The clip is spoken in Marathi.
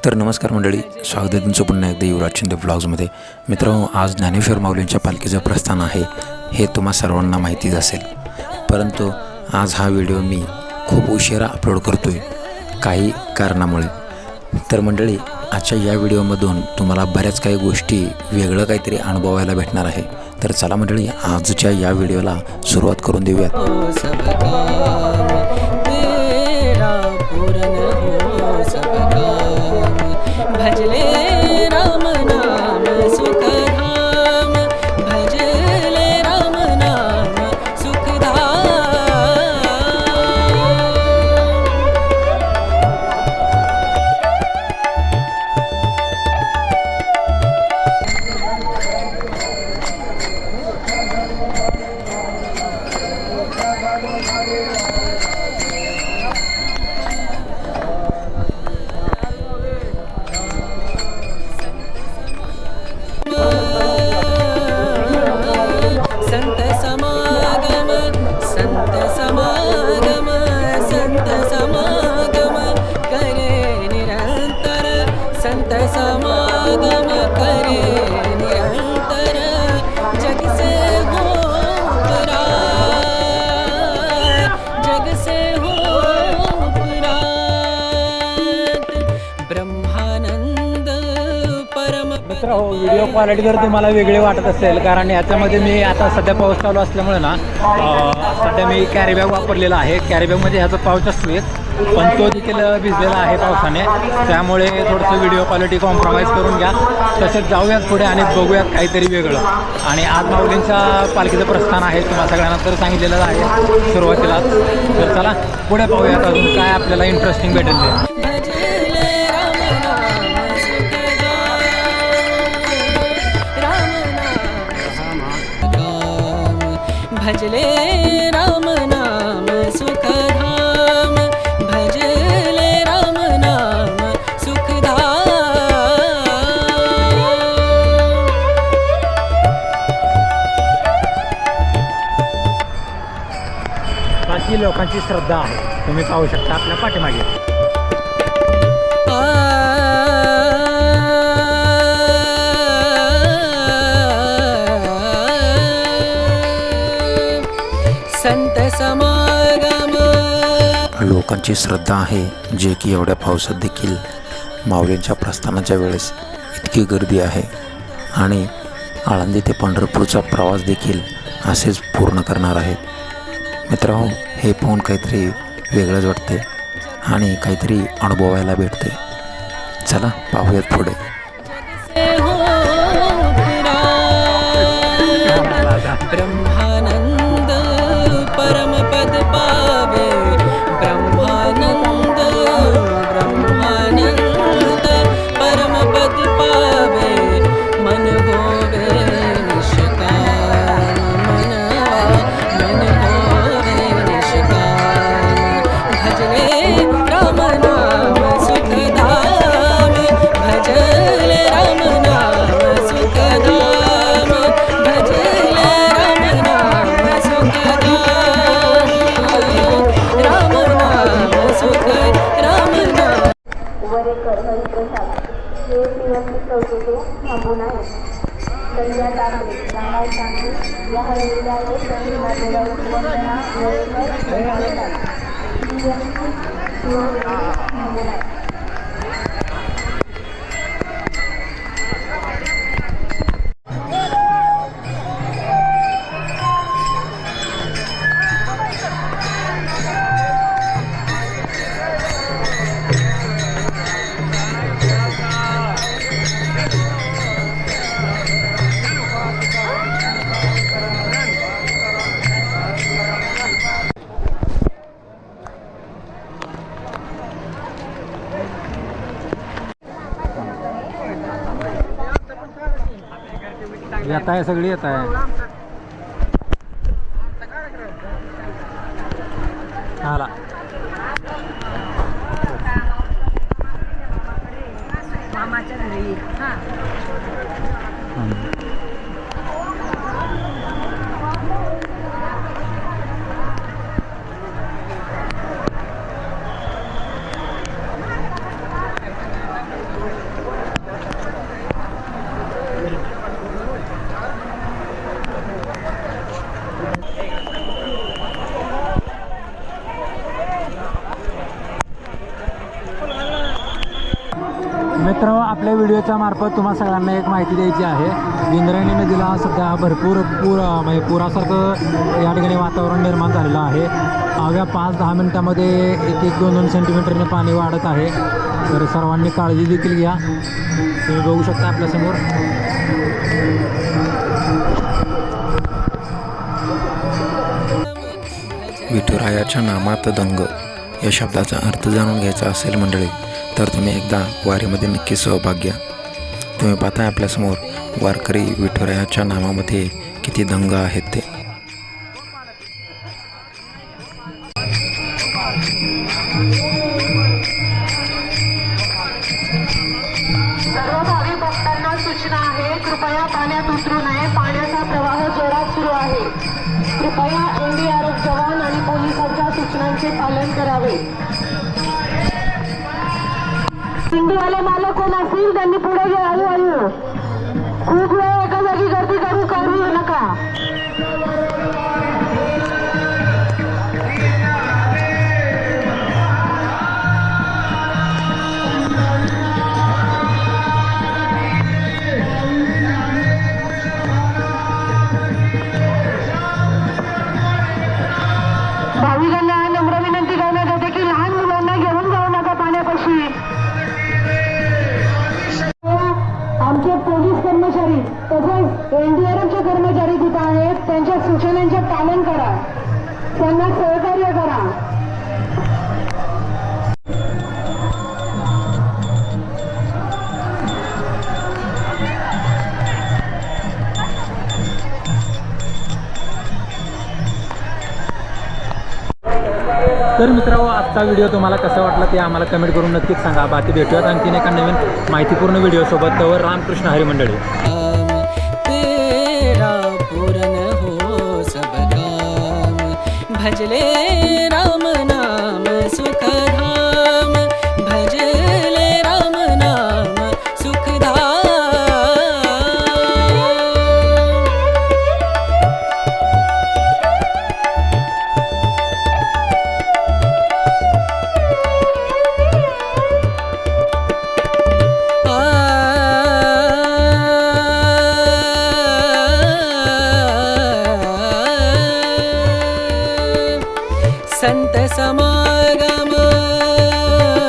तर नमस्कार मंडळी, स्वागत आहे तुमचं पुन्हा एकदा युवराज शिंदे व्लॉग्समध्ये. मित्रांनो, आज ज्ञानेश्वर माऊलींच्या पालखीचं प्रस्थान आहे हे तुम्हा सर्वांना माहितीच असेल. परंतु आज हा व्हिडिओ मी खूप उशिरा अपलोड करतो आहे काही कारणामुळे. तर मंडळी, आजच्या या व्हिडिओमधून तुम्हाला बऱ्याच काही गोष्टी वेगळं काहीतरी अनुभवायला भेटणार आहे. तर चला मंडळी, आजच्या या व्हिडिओला सुरुवात करून देऊयात. भजले राम नाम सुखधाम, भजले राम नाम सुखधाम. समागम करे निरंतर, जग से हो पुराण, जग से हो पुराण. ब्रह्मानंद परम. मित्र हो, व्हिडिओ क्वालिटी जर तुम्हाला वेगळी वाटत असेल, कारण याच्यामध्ये मी आता सध्या पाऊस चालू असल्यामुळे ना सध्या मी कॅरी बॅग वापरलेला आहे. कॅरी बॅगमध्ये ह्याचा पाऊच असतो एक, पण तो देखील भिजलेला आहे पावसाने, त्यामुळे थोडंसं व्हिडिओ क्वालिटी कॉम्प्रोमाइज करून घ्या. तसेच जाऊयात पुढे आणि बघूयात काहीतरी वेगळं. आणि आज माऊलींच्या पालखीचं प्रस्थान आहे, तुम्हाला सगळ्यांना तर सांगितलेलं आहे सुरुवातीला. तर चला पुढे पाहूयात अजून काय आपल्याला इंटरेस्टिंग भेटेल ते. भजले राम नाम सुखधाम, भजले राम नाम सुखधाम. बाकी लोकांची श्रद्धा आहे, तुम्ही पाहू शकता आपल्या पाठीमागे. संत समागम. लोकांची श्रद्धा आहे, जे की एवढ्या पावसात देखील माऊलींच्या प्रस्थानाच्या वेळेस इतकी गर्दी आहे. आणि आळंदी ते पंढरपूरचा प्रवास देखील असेच पूर्ण करणार आहेत. मित्रांनो, हे पाहून काहीतरी वेगळंच वाटते आणि काहीतरी अनुभवायला भेटते. चला पाहूयात पुढे. ब्रह्मानंद परम पद पावे, ब्रह्मानंद ब्रह्मानंद परम पद पावे. मन होवे निष्काम, मन होवे निष्काम. भजले राम नाम सुखधाम, भजले राम नाम सुखधाम, भजले राम नाम सुखधाम, राम नाम सुख, राम नाम. वरेकर हरिप्रसाद हे पीएमसी चौथीचे थांबून आहेत. संध्या टाकले, नाना टाकले या हरलेल्या आहेत. वंदना वरेकर हरिप्रसाद पीएमसी थांबून आहेत. येत आहे, सगळी येत आहे. आला मामाच्या घरी. आपल्या व्हिडिओच्या मार्फत तुम्हाला सगळ्यांना एक माहिती द्यायची आहे. इंद्रायणी नदीला सध्या भरपूर म्हणजे पुरासारखं या ठिकाणी वातावरण निर्माण झालेलं आहे. अवघ्या 5-10 मिनटामध्ये 1-2 सेंटीमीटरने पाणी वाढत आहे. तर सर्वांनी काळजी देखील घ्या. तुम्ही बघू शकता आपल्यासमोर विठुरायाच्या नामात दंग या शब्दाचा अर्थ जाणून घ्यायचा असेल मंडळी, तर तुम्ही एकदा वारीमध्ये नक्की सहभाग घ्या. तुम्ही पाहता आपल्यासमोर वारकरी विठुरायाच्या नामामध्ये किती दंग आहेत ते. सर्व भाविक भक्तांना सूचना आहे, कृपया पाण्यात उतरू नये. पाण्याचा प्रवाह जोरात सुरू आहे. कृपया एनडीआरएफ जवान आणि पोलिसांच्या सूचनांचे पालन करावे. दिंडीवाले मालक कोण असतील त्यांनी पुढे घ्या. हळूहळू खूप वेळ एका जागी गर्दी करू नका. भाविकांना नम्र विनंती करण्यात येते की लहान मुलांना घेऊन जाऊ नका पाण्यापाशी. आमचे पोलीस कर्मचारी तसेच एनडीआरएफचे कर्मचारी तिथे आहेत. त्यांच्या सूचनांचे पालन करा. त्यांना सहकार्य करा. तर मित्रांनो, आजचा व्हिडिओ तुम्हाला कसा वाटला ते आम्हाला कमेंट करून नक्कीच सांगा. बाकी भेटूयात आणखीन एका नवीन माहितीपूर्ण व्हिडिओसोबत. तवर रामकृष्ण हरी मंडळी. तेरा पूरन हो सब काम, भजले राम नाम सुखधाम, भजले राम नाम सुखधाम. संत समाज